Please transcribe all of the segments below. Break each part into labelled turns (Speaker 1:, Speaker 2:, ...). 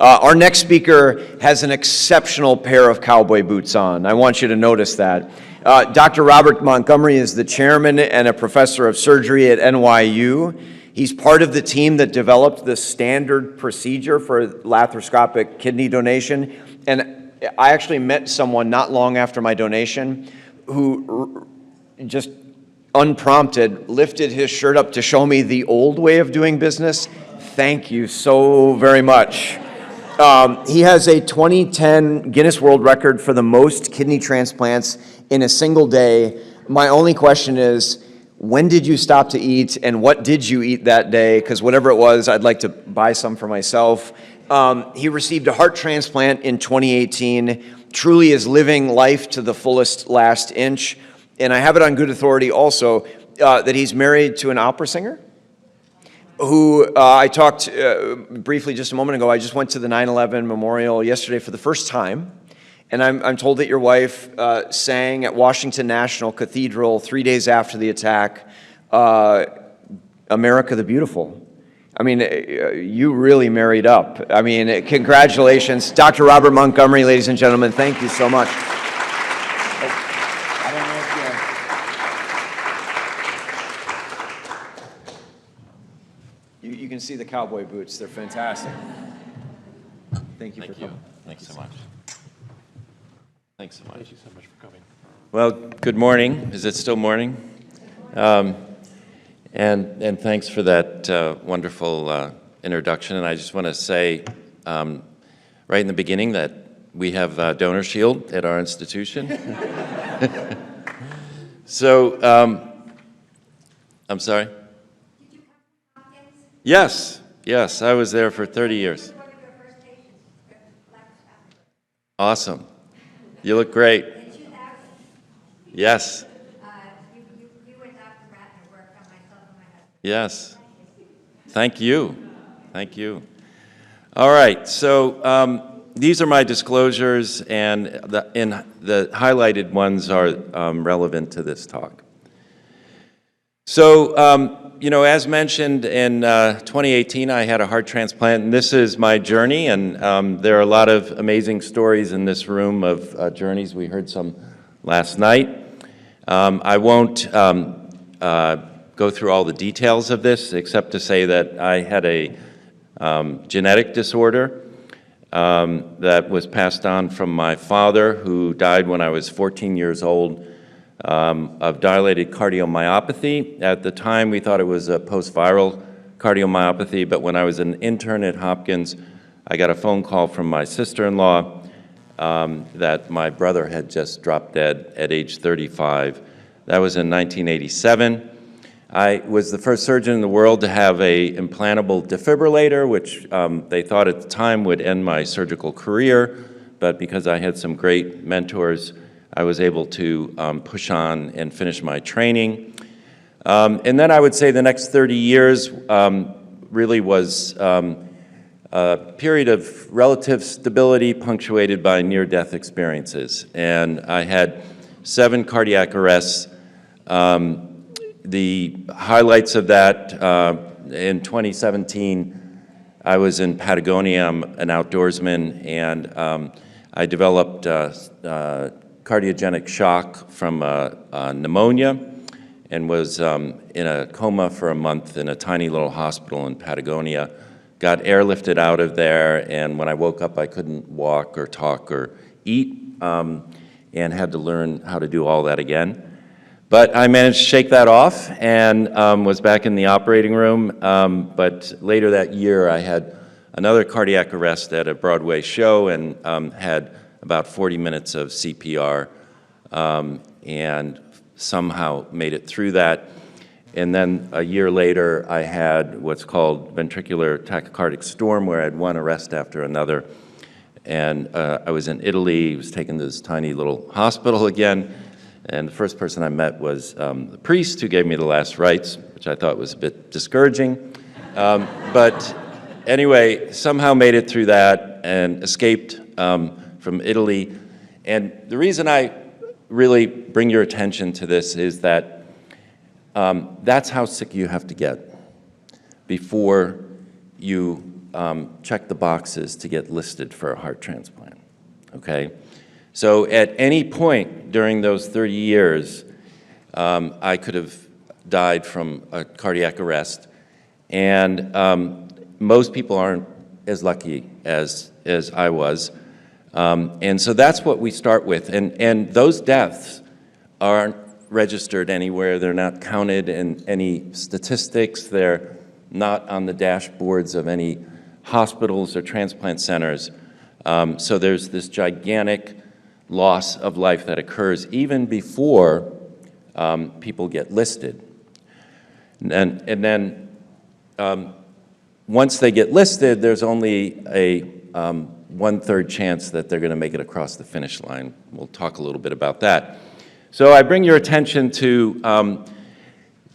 Speaker 1: Our next speaker has an exceptional pair of cowboy boots on. I want you to notice that. Dr. Robert Montgomery is the chairman and a professor of surgery at NYU. He's part of the team that developed the standard procedure for laparoscopic kidney donation. And I actually met someone not long after my donation who just unprompted lifted his shirt up to show me the old way of doing business. Thank you so very much. He has a 2010 Guinness World Record for the most kidney transplants in a single day. My only question is, when did you stop to eat, and what did you eat that day? Because whatever it was, I'd like to buy some for myself. He received a heart transplant in 2018, truly is living life to the fullest last inch. And I have it on good authority also that he's married to an opera singer who I talked briefly just a moment ago. I just went to the 9/11 memorial yesterday for the first time. And I'm told that your wife sang at Washington National Cathedral 3 days after the attack, America the Beautiful. I mean, you really married up. I mean, congratulations. Dr. Robert Montgomery, ladies and gentlemen, thank you so much. You can see the cowboy boots. They're fantastic. Thank you for coming.
Speaker 2: Thanks so much. Thanks so much.
Speaker 3: Thank you so much for coming.
Speaker 2: Well, good morning. Is it still morning? And thanks for that wonderful introduction. And I just want to say right in the beginning that we have Donor Shield at our institution. So, I'm sorry? Did you come to Hopkins? Yes, I was there for 30 years. Awesome. You look great. In 2000? Yes. You and Dr. Ratner worked on myself and my husband. Yes. Thank you. Thank you. All right. So these are my disclosures, and the highlighted ones are relevant to this talk. So, you know, as mentioned, in 2018, I had a heart transplant, and this is my journey, and there are a lot of amazing stories in this room of journeys. We heard some last night. I won't go through all the details of this, except to say that I had a genetic disorder that was passed on from my father, who died when I was 14 years old, of dilated cardiomyopathy. At the time, we thought it was a post-viral cardiomyopathy, but when I was an intern at Hopkins, I got a phone call from my sister-in-law that my brother had just dropped dead at age 35. That was in 1987. I was the first surgeon in the world to have a implantable defibrillator, which they thought at the time would end my surgical career, but because I had some great mentors, I was able to push on and finish my training. And then I would say the next 30 years really was a period of relative stability punctuated by near-death experiences. And I had 7 cardiac arrests. The highlights of that, in 2017, I was in Patagonia. I'm an outdoorsman, and I developed cardiogenic shock from pneumonia and was in a coma for a month in a tiny little hospital in Patagonia. Got airlifted out of there, and when I woke up, I couldn't walk or talk or eat, and had to learn how to do all that again. But I managed to shake that off and was back in the operating room. But later that year, I had another cardiac arrest at a Broadway show and had about 40 minutes of CPR and somehow made it through that. And then a year later, I had what's called ventricular tachycardic storm, where I had one arrest after another. And I was in Italy, was taken to this tiny little hospital again. And the first person I met was the priest who gave me the last rites, which I thought was a bit discouraging. But anyway, somehow made it through that and escaped from Italy. And the reason I really bring your attention to this is that that's how sick you have to get before you check the boxes to get listed for a heart transplant, okay? So at any point during those 30 years, I could have died from a cardiac arrest, and most people aren't as lucky as I was. And so that's what we start with. And those deaths aren't registered anywhere. They're not counted in any statistics. They're not on the dashboards of any hospitals or transplant centers. So there's this gigantic loss of life that occurs even before people get listed. And then once they get listed, there's only a 1/3 chance that they're going to make it across the finish line. We'll talk a little bit about that. So I bring your attention to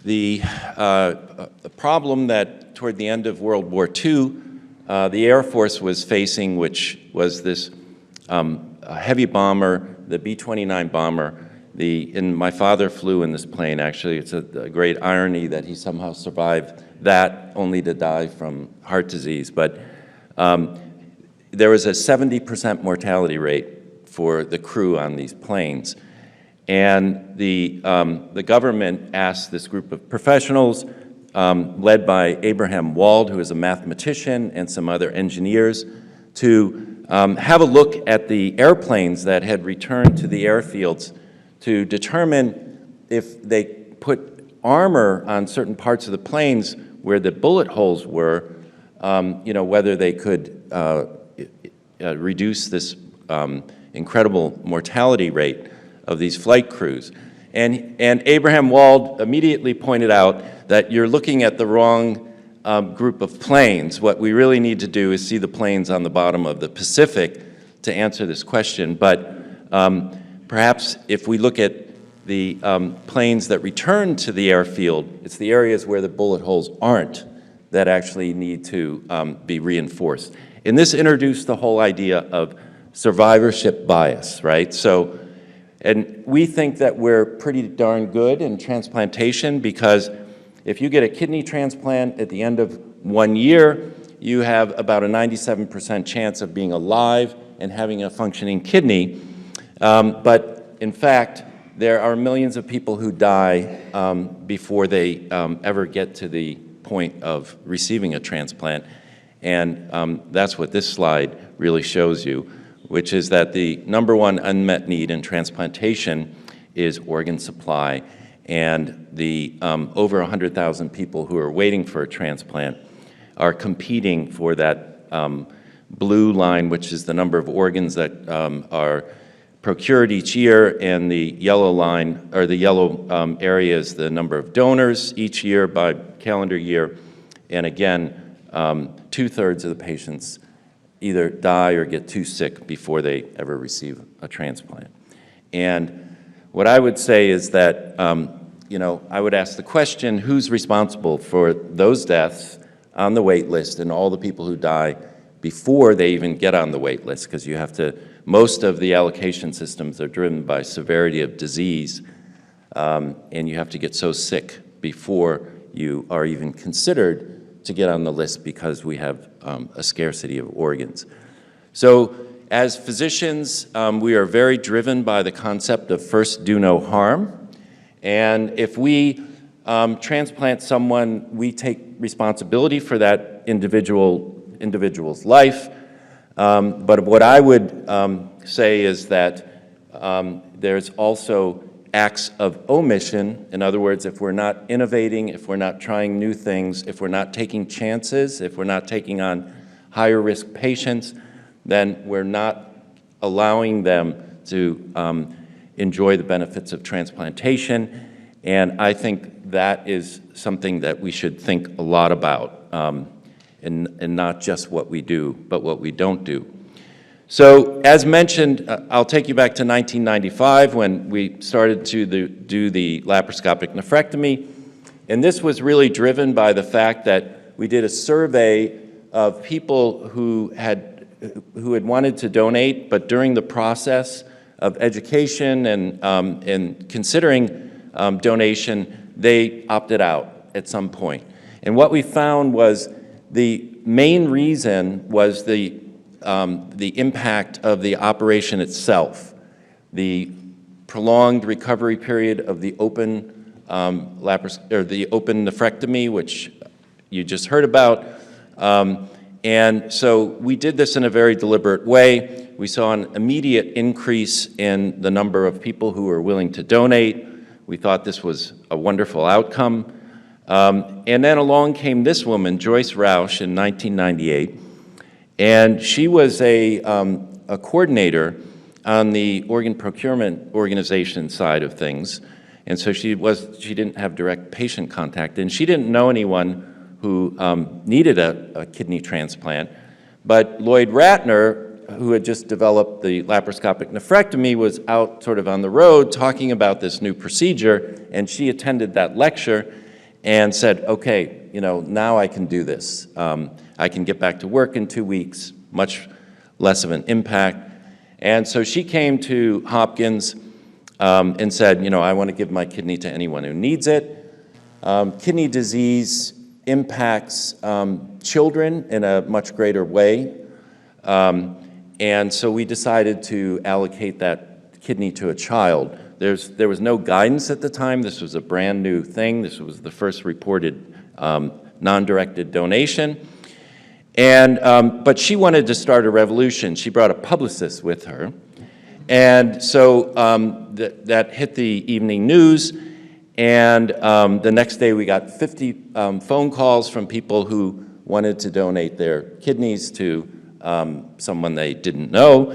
Speaker 2: the problem that toward the end of World War II, the Air Force was facing, which was this heavy bomber, the B-29 bomber. And my father flew in this plane, actually. It's a great irony that he somehow survived that, only to die from heart disease. But there was a 70% mortality rate for the crew on these planes. And the government asked this group of professionals, led by Abraham Wald, who is a mathematician, and some other engineers, to have a look at the airplanes that had returned to the airfields to determine if they put armor on certain parts of the planes where the bullet holes were, whether they could reduce this incredible mortality rate of these flight crews. And Abraham Wald immediately pointed out that you're looking at the wrong group of planes. What we really need to do is see the planes on the bottom of the Pacific to answer this question. But perhaps if we look at the planes that return to the airfield, it's the areas where the bullet holes aren't that actually need to be reinforced. And this introduced the whole idea of survivorship bias, right? So, and we think that we're pretty darn good in transplantation, because if you get a kidney transplant at the end of 1 year, you have about a 97% chance of being alive and having a functioning kidney. But in fact, there are millions of people who die before they ever get to the point of receiving a transplant. And that's what this slide really shows you, which is that the #1 unmet need in transplantation is organ supply. And the over 100,000 people who are waiting for a transplant are competing for that blue line, which is the number of organs that are procured each year, and the yellow line, or the yellow area, is the number of donors each year by calendar year. And again, 2/3 of the patients either die or get too sick before they ever receive a transplant. And what I would say is that, I would ask the question, who's responsible for those deaths on the wait list and all the people who die before they even get on the wait list? Because you have to, most of the allocation systems are driven by severity of disease, and you have to get so sick before you are even considered to get on the list, because we have a scarcity of organs. So as physicians, we are very driven by the concept of first do no harm. And if we transplant someone, we take responsibility for that individual's life. But what I would say is that there's also acts of omission. In other words, if we're not innovating, if we're not trying new things, if we're not taking chances, if we're not taking on higher risk patients, then we're not allowing them to enjoy the benefits of transplantation. And I think that is something that we should think a lot about, and not just what we do, but what we don't do. So as mentioned, I'll take you back to 1995 when we started to do the laparoscopic nephrectomy. And this was really driven by the fact that we did a survey of people who had wanted to donate, but during the process of education and considering donation, they opted out at some point. And what we found was The main reason was the impact of the operation itself, the prolonged recovery period of the open the open nephrectomy, which you just heard about. And so we did this in a very deliberate way. We saw an immediate increase in the number of people who were willing to donate. We thought this was a wonderful outcome. And then along came this woman, Joyce Roush, in 1998, and she was a coordinator on the organ procurement organization side of things, and so she didn't have direct patient contact, and she didn't know anyone who needed a kidney transplant, but Lloyd Ratner, who had just developed the laparoscopic nephrectomy, was out sort of on the road talking about this new procedure, and she attended that lecture and said, okay, you know, now I can do this. I can get back to work in 2 weeks, much less of an impact. And so she came to Hopkins and said, you know, I want to give my kidney to anyone who needs it. Kidney disease impacts children in a much greater way. And so we decided to allocate that kidney to a child. There was no guidance at the time. This was a brand new thing. This was the first reported non-directed donation. And, but she wanted to start a revolution. She brought a publicist with her. And so that hit the evening news. And the next day we got 50 phone calls from people who wanted to donate their kidneys to someone they didn't know.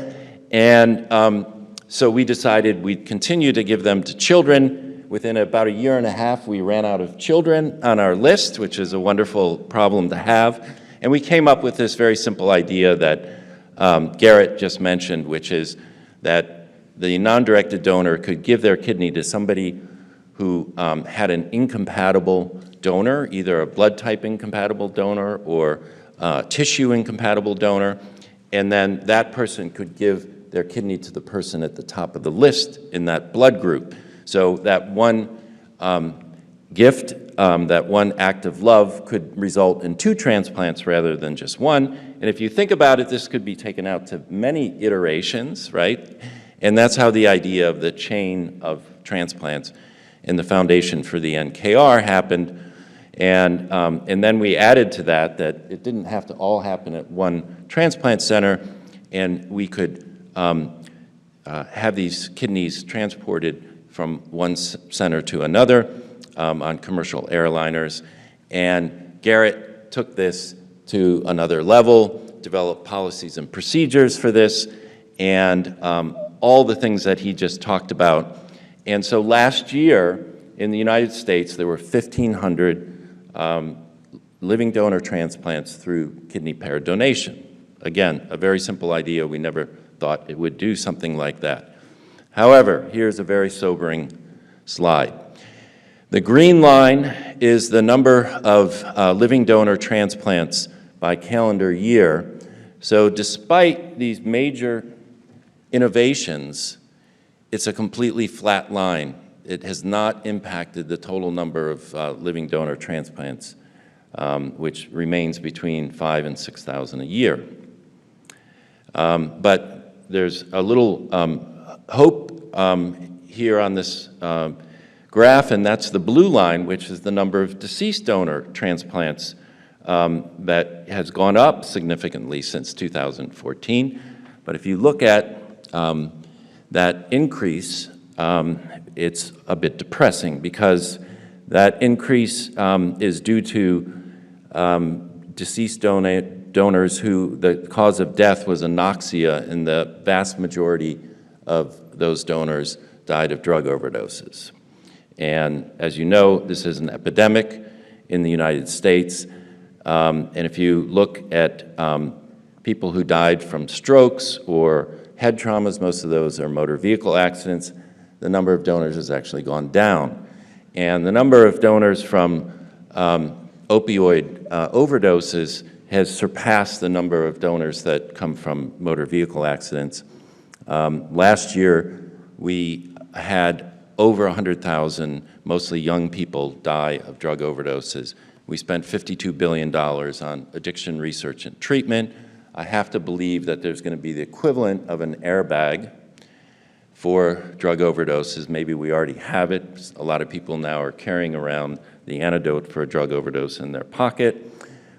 Speaker 2: And so we decided we'd continue to give them to children. Within about a year and a half, we ran out of children on our list, which is a wonderful problem to have. And we came up with this very simple idea that Garrett just mentioned, which is that the non-directed donor could give their kidney to somebody who had an incompatible donor, either a blood type incompatible donor or tissue incompatible donor, and then that person could give their kidney to the person at the top of the list in that blood group. So that one gift, that one act of love could result in 2 transplants rather than just one. And if you think about it, this could be taken out to many iterations, right? And that's how the idea of the chain of transplants and the foundation for the NKR happened. And then we added to that it didn't have to all happen at one transplant center, and we could have these kidneys transported from one center to another on commercial airliners. And Garrett took this to another level, developed policies and procedures for this, and all the things that he just talked about. And so last year in the United States, there were 1,500 living donor transplants through kidney pair donation. Again, a very simple idea. We never thought it would do something like that. However, here's a very sobering slide. The green line is the number of living donor transplants by calendar year. So despite these major innovations, it's a completely flat line. It has not impacted the total number of living donor transplants, which remains between 5,000 and 6,000 a year. But there's a little hope here on this graph, and that's the blue line, which is the number of deceased donor transplants that has gone up significantly since 2014. But if you look at that increase, it's a bit depressing because that increase is due to deceased donors who the cause of death was anoxia, and the vast majority of those donors died of drug overdoses. And as you know, this is an epidemic in the United States. And if you look at people who died from strokes or head traumas, most of those are motor vehicle accidents, the number of donors has actually gone down. And the number of donors from opioid overdoses has surpassed the number of donors that come from motor vehicle accidents. Last year, we had over 100,000, mostly young people, die of drug overdoses. We spent $52 billion on addiction research and treatment. I have to believe that there's going to be the equivalent of an airbag for drug overdoses. Maybe we already have it. A lot of people now are carrying around the antidote for a drug overdose in their pocket.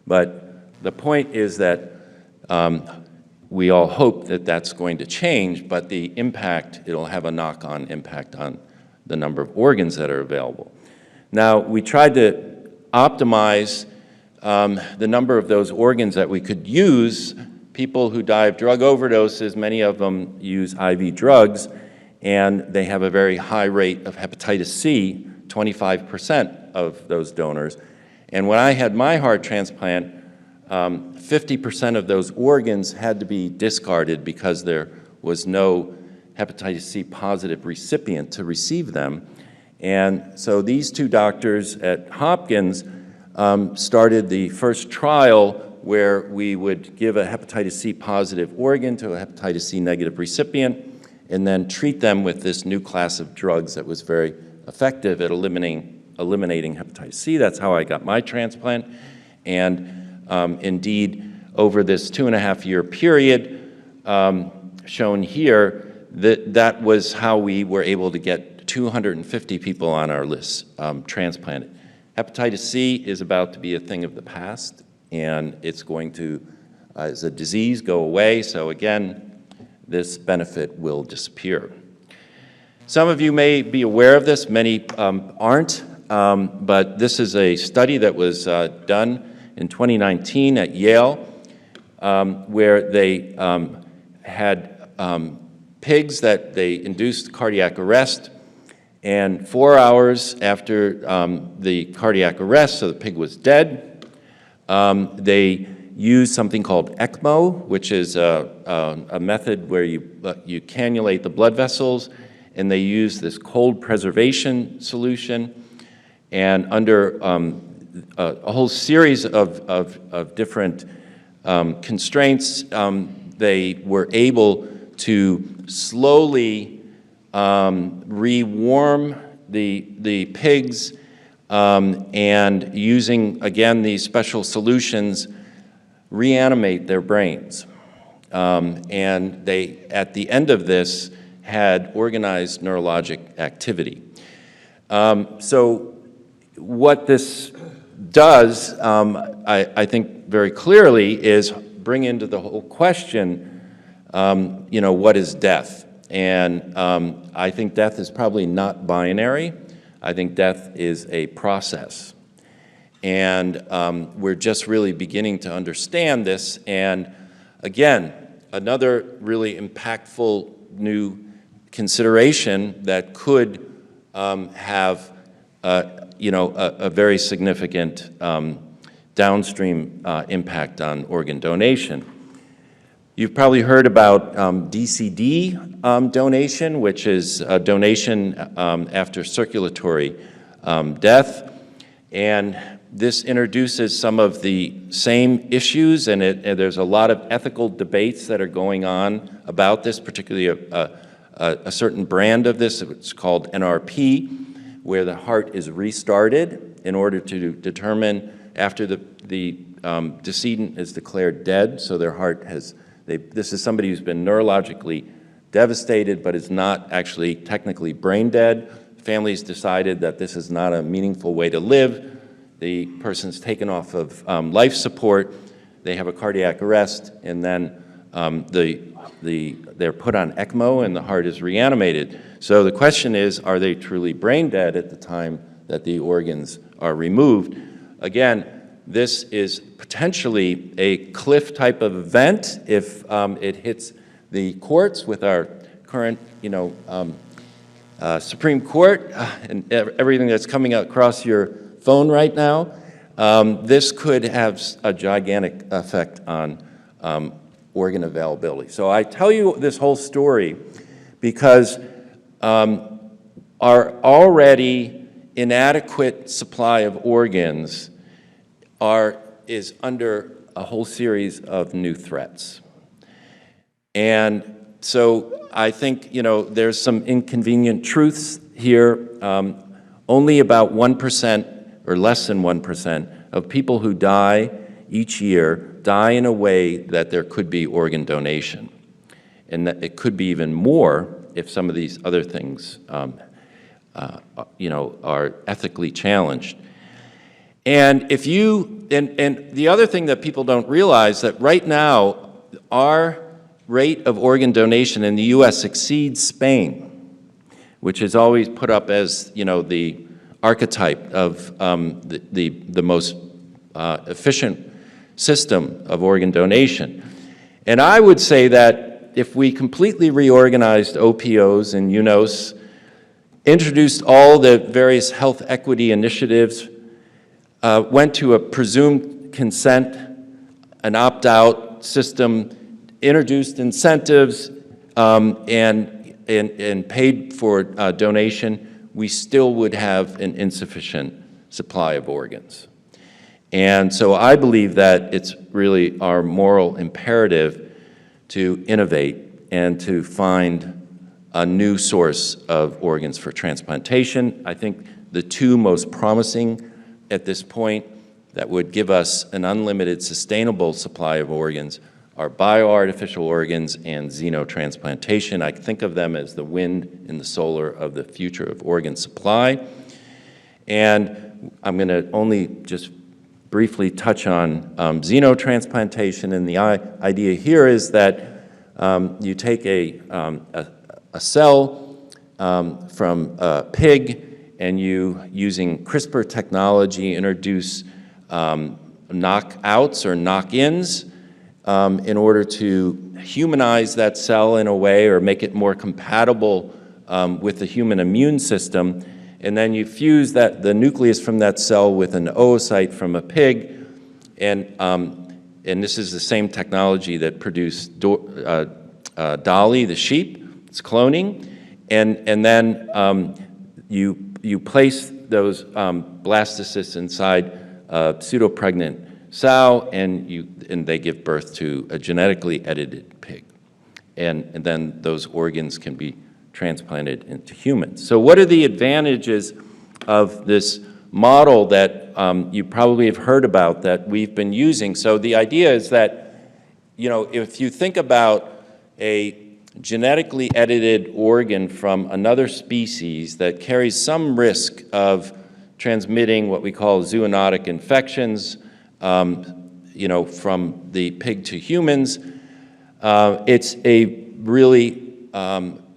Speaker 2: But the point is that we all hope that that's going to change, but the impact, it'll have a knock-on impact on the number of organs that are available. Now, we tried to optimize the number of those organs that we could use. People who die of drug overdoses, many of them use IV drugs, and they have a very high rate of hepatitis C, 25% of those donors. And when I had my heart transplant, 50% of those organs had to be discarded because there was no hepatitis C positive recipient to receive them. And so these two doctors at Hopkins started the first trial where we would give a hepatitis C positive organ to a hepatitis C negative recipient and then treat them with this new class of drugs that was very effective at eliminating hepatitis C. That's how I got my transplant. And indeed, over this 2.5-year period shown here, that was how we were able to get 250 people on our list transplanted. Hepatitis C is about to be a thing of the past, and it's going to, as a disease, go away. So again, this benefit will disappear. Some of you may be aware of this, many aren't, but this is a study that was done in 2019 at Yale, where they had pigs that they induced cardiac arrest, and 4 hours after the cardiac arrest, so the pig was dead, they used something called ECMO, which is a method where you cannulate the blood vessels, and they use this cold preservation solution, and under a whole series of different constraints, they were able to slowly rewarm the pigs, and using, again, these special solutions, reanimate their brains. And they, at the end of this, had organized neurologic activity. So what this does, I think very clearly, is bring into the whole question, what is death? And I think death is probably not binary. I think death is a process. And we're just really beginning to understand this. And again, another really impactful new consideration that could have a very significant downstream impact on organ donation. You've probably heard about DCD donation, which is a donation after circulatory death. And this introduces some of the same issues, and there's a lot of ethical debates that are going on about this, particularly a certain brand of this. It's called NRP, where the heart is restarted in order to determine after the decedent is declared dead, so their heart has, this is somebody who's been neurologically devastated but is not actually technically brain dead. Families decided that this is not a meaningful way to live. The person's taken off of life support, they have a cardiac arrest, and then they're put on ECMO and the heart is reanimated. So the question is, are they truly brain dead at the time that the organs are removed? Again, this is potentially a cliff type of event if it hits the courts with our current, Supreme Court and everything that's coming across your phone right now. This could have a gigantic effect on organ availability. So I tell you this whole story because our already inadequate supply of organs is under a whole series of new threats. And so I think, there's some inconvenient truths here. Only about 1% or less than 1% of people who die each year die in a way that there could be organ donation. And that it could be even more if some of these other things are ethically challenged. And if you, and the other thing that people don't realize, that right now our rate of organ donation in the US exceeds Spain, which is always put up as, the archetype of the most efficient system of organ donation. And I would say that if we completely reorganized OPOs and UNOS, introduced all the various health equity initiatives, went to a presumed consent, an opt-out system, introduced incentives, and paid for donation, we still would have an insufficient supply of organs. And so I believe that it's really our moral imperative to innovate and to find a new source of organs for transplantation. I think the two most promising at this point that would give us an unlimited sustainable supply of organs are bioartificial organs and xenotransplantation. I think of them as the wind and the solar of the future of organ supply. And I'm going to only just briefly touch on xenotransplantation. And the idea here is that you take a cell from a pig, and you, using CRISPR technology, introduce knockouts or knock-ins in order to humanize that cell in a way or make it more compatible with the human immune system. And then you fuse the nucleus from that cell with an oocyte from a pig. And this is the same technology that produced Dolly, the sheep. It's cloning. And then you place those blastocysts inside a pseudopregnant sow, and they give birth to a genetically edited pig. And then those organs can be transplanted into humans. So what are the advantages of this model that you probably have heard about that we've been using? So the idea is that, if you think about a genetically edited organ from another species that carries some risk of transmitting what we call zoonotic infections, from the pig to humans, it's a really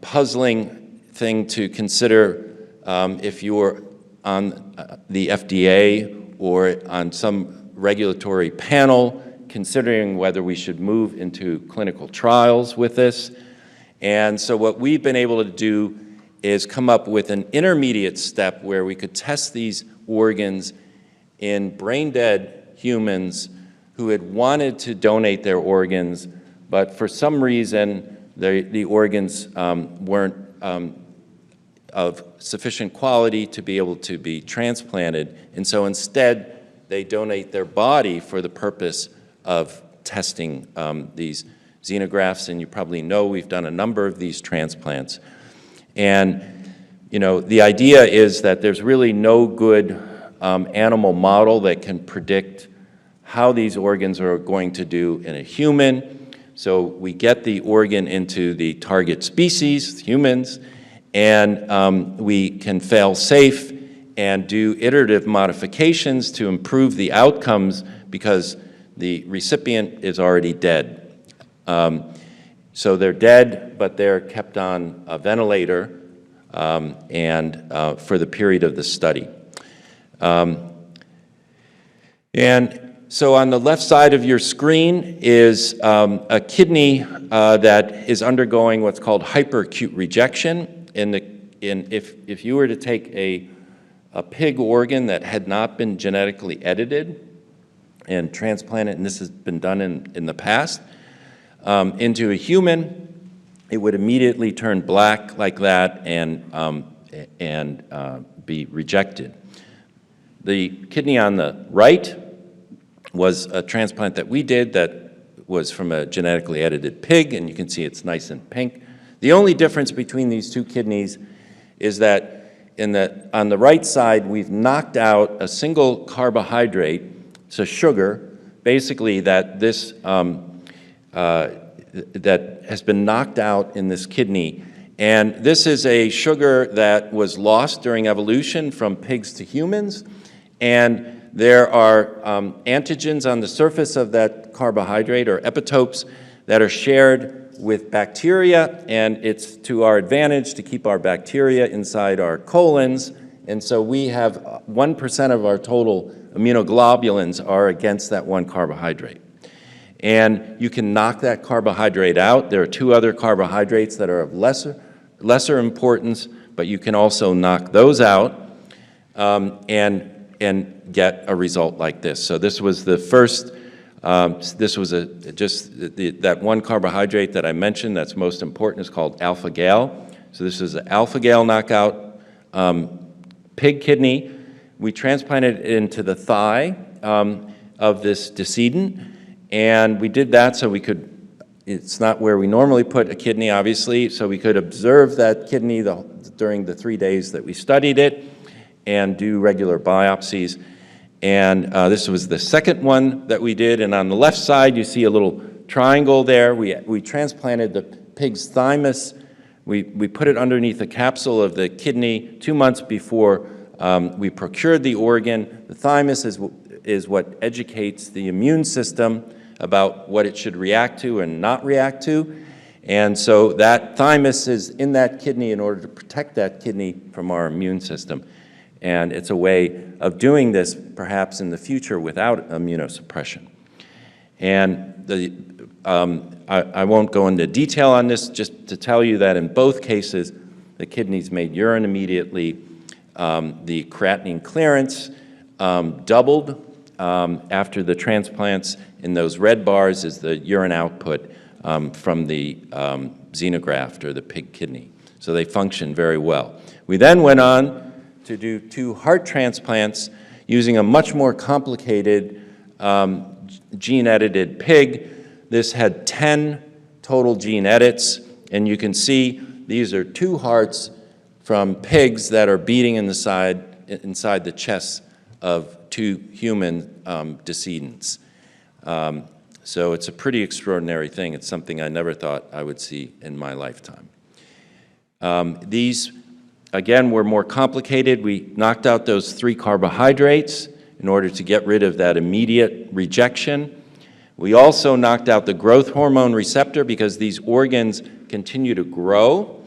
Speaker 2: puzzling thing to consider if you're on the FDA or on some regulatory panel considering whether we should move into clinical trials with this. And so what we've been able to do is come up with an intermediate step where we could test these organs in brain-dead humans who had wanted to donate their organs, but for some reason the organs weren't of sufficient quality to be able to be transplanted. And so instead they donate their body for the purpose of testing these xenografts, and you probably know we've done a number of these transplants. And the idea is that there's really no good animal model that can predict how these organs are going to do in a human. So we get the organ into the target species, humans, and we can fail safe and do iterative modifications to improve the outcomes because the recipient is already dead. So they're dead, but they're kept on a ventilator for the period of the study. And so on the left side of your screen is a kidney that is undergoing what's called hyperacute rejection. If you were to take a pig organ that had not been genetically edited and transplant it, and this has been done in the past, into a human, it would immediately turn black like that and be rejected. The kidney on the right was a transplant that we did that was from a genetically edited pig, and you can see it's nice and pink. The only difference between these two kidneys is that on the right side, we've knocked out a single carbohydrate It's a sugar, basically, that that has been knocked out in this kidney. And this is a sugar that was lost during evolution from pigs to humans. And there are antigens on the surface of that carbohydrate, or epitopes, that are shared with bacteria, and it's to our advantage to keep our bacteria inside our colons. And so we have 1% of our total immunoglobulins are against that one carbohydrate. And you can knock that carbohydrate out. There are two other carbohydrates that are of lesser importance, but you can also knock those out and get a result like this. So this was the first, this was that one carbohydrate that I mentioned that's most important is called AlphaGal. So this is an AlphaGal knockout pig kidney. We transplanted it into the thigh of this decedent, and we did that so we could, it's not where we normally put a kidney, obviously, so we could observe that kidney during the 3 days that we studied it and do regular biopsies. And this was the second one that we did, and on the left side you see a little triangle there. We transplanted the pig's thymus. We put it underneath the capsule of the kidney 2 months before we procured the organ. The thymus is what educates the immune system about what it should react to and not react to. And so that thymus is in that kidney in order to protect that kidney from our immune system. And it's a way of doing this perhaps in the future without immunosuppression. And I won't go into detail on this, just to tell you that in both cases, the kidneys made urine immediately. The creatinine clearance doubled after the transplants. In those red bars is the urine output from the xenograft, or the pig kidney. So they function very well. We then went on to do 2 heart transplants using a much more complicated gene-edited pig. This had 10 total gene edits, and you can see these are 2 hearts from pigs that are beating inside the chests of 2 human decedents. So it's a pretty extraordinary thing. It's something I never thought I would see in my lifetime. These, again, were more complicated. We knocked out those 3 carbohydrates in order to get rid of that immediate rejection. We also knocked out the growth hormone receptor because these organs continue to grow.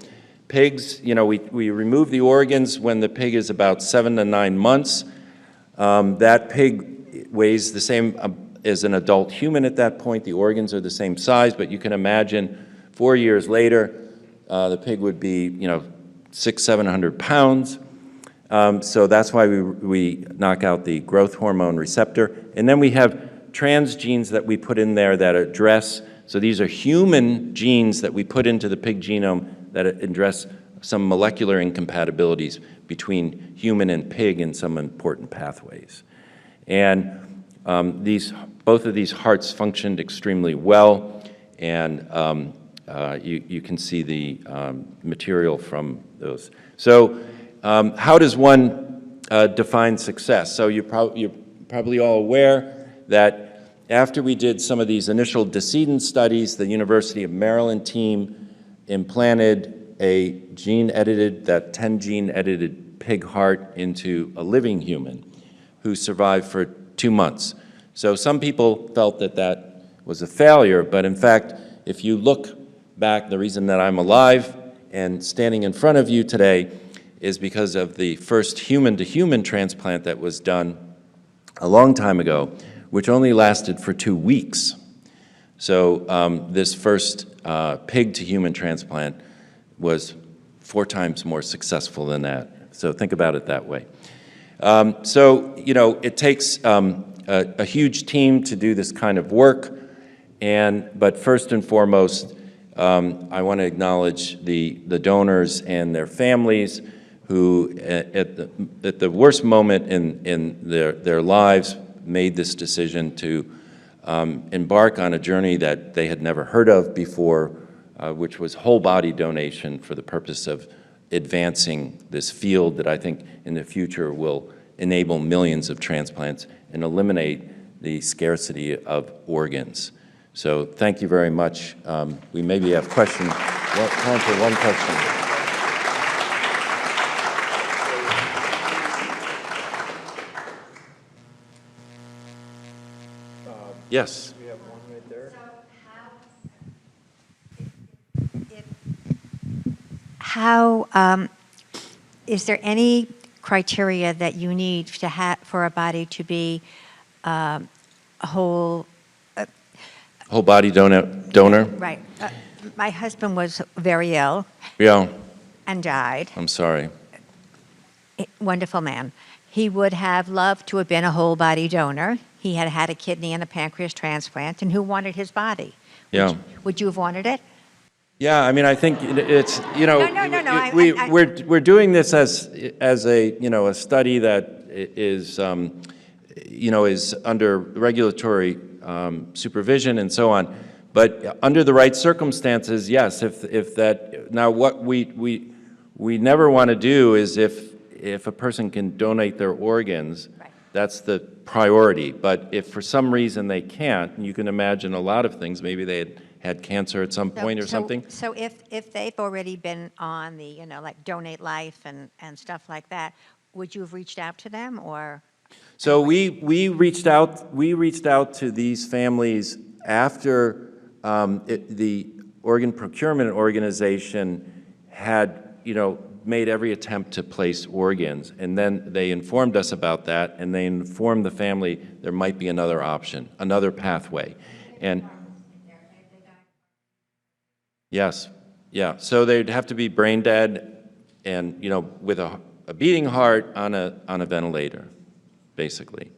Speaker 2: Pigs, you know, we remove the organs when the pig is about 7 to 9 months. That pig weighs the same as an adult human at that point. The organs are the same size, but you can imagine 4 years later, the pig would be, you know, 600-700 pounds. So that's why we knock out the growth hormone receptor. And then we have transgenes that we put in there that address, so these are human genes that we put into the pig genome that address some molecular incompatibilities between human and pig in some important pathways. And both of these hearts functioned extremely well, and you can see the material from those. So how does one define success? So you're probably all aware that after we did some of these initial decedent studies, the University of Maryland team implanted a gene-edited, that 10-gene-edited pig heart into a living human who survived for 2 months. So some people felt that that was a failure, but in fact, if you look back, the reason that I'm alive and standing in front of you today is because of the first human-to-human transplant that was done a long time ago, which only lasted for 2 weeks. So this first pig-to-human transplant was 4 times more successful than that. So think about it that way. So, you know, it takes a huge team to do this kind of work, but first and foremost, I want to acknowledge the donors and their families who, at the worst moment in their lives, made this decision to embark on a journey that they had never heard of before, which was whole body donation for the purpose of advancing this field that I think in the future will enable millions of transplants and eliminate the scarcity of organs. So thank you very much. We maybe have questions. Time for one question. Yes.
Speaker 1: We have one right there.
Speaker 3: How is there any criteria that you need to have for a body to be a whole?
Speaker 2: Whole body donor?
Speaker 3: Right. My husband was very ill
Speaker 2: Yeah,
Speaker 3: and died.
Speaker 2: I'm sorry.
Speaker 3: Wonderful man. He would have loved to have been a whole body donor. He had had a kidney and a pancreas transplant, and who wanted his body?
Speaker 2: Yeah.
Speaker 3: Would you have wanted it?
Speaker 2: Yeah, I mean, I think it's, you know,
Speaker 3: No.
Speaker 2: we're doing this as a, you know, a study that is, you know, is under regulatory supervision and so on. But under the right circumstances, yes, if that, now what we never want to do is if a person can donate their organs,
Speaker 3: Right.
Speaker 2: that's the priority. But if for some reason they can't, and you can imagine a lot of things, maybe they had cancer at some point or something.
Speaker 3: So if they've already been on the, you know, like Donate Life and stuff like that, would you have reached out to them or?
Speaker 2: So we reached out to these families after the organ procurement organization had, you know, made every attempt to place organs, and then they informed us about that, and they informed the family there might be another option, another pathway, and yes, yeah. So they'd have to be brain dead, and you know, with a beating heart on a ventilator, basically.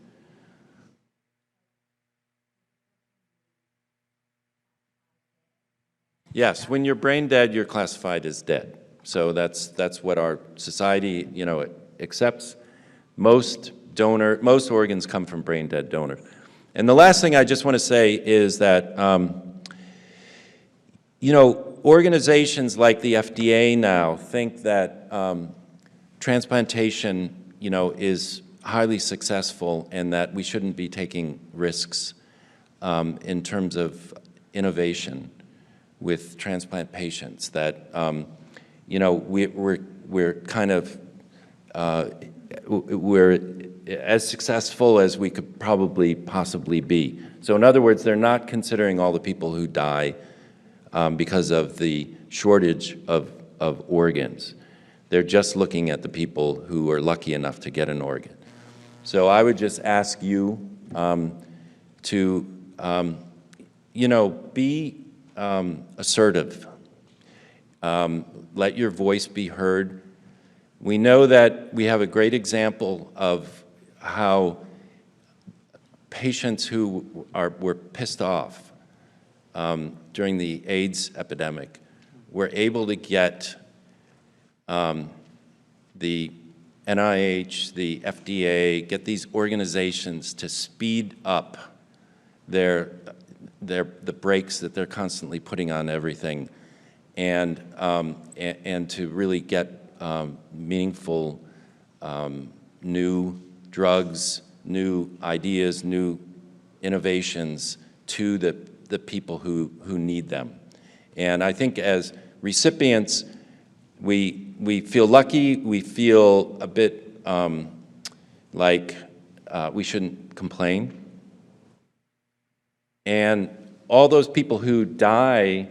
Speaker 2: Yes, when you're brain dead, you're classified as dead. So that's what our society, you know, accepts. Most organs come from brain dead donors. And the last thing I just want to say is that, you know, organizations like the FDA now think that transplantation, you know, is highly successful and that we shouldn't be taking risks in terms of innovation with transplant patients. That you know, we're kind of we're as successful as we could probably possibly be. So in other words, they're not considering all the people who die because of the shortage of organs. They're just looking at the people who are lucky enough to get an organ. So I would just ask you to, you know, be assertive. Let your voice be heard. We know that we have a great example of how patients who were pissed off during the AIDS epidemic were able to get the NIH, the FDA, get these organizations to speed up the brakes that they're constantly putting on everything, and to really get meaningful new drugs, new ideas, new innovations to the people who need them. And I think as recipients, we feel lucky, we feel a bit like we shouldn't complain. And all those people who die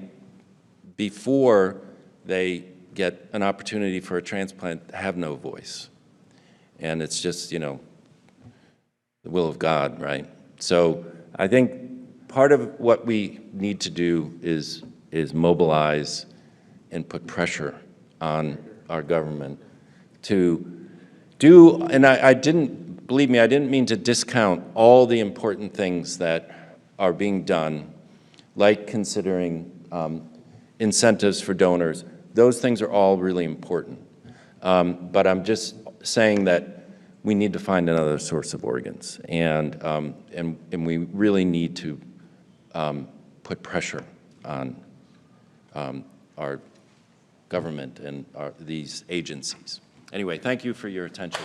Speaker 2: before they get an opportunity for a transplant have no voice. And it's just, you know, the will of God, right? So I think part of what we need to do is mobilize and put pressure on our government to do, and I didn't, believe me, I didn't mean to discount all the important things that are being done, like considering incentives for donors. Those things are all really important. But I'm just saying that we need to find another source of organs, and we really need to put pressure on our government and these agencies. Anyway, thank you for your attention.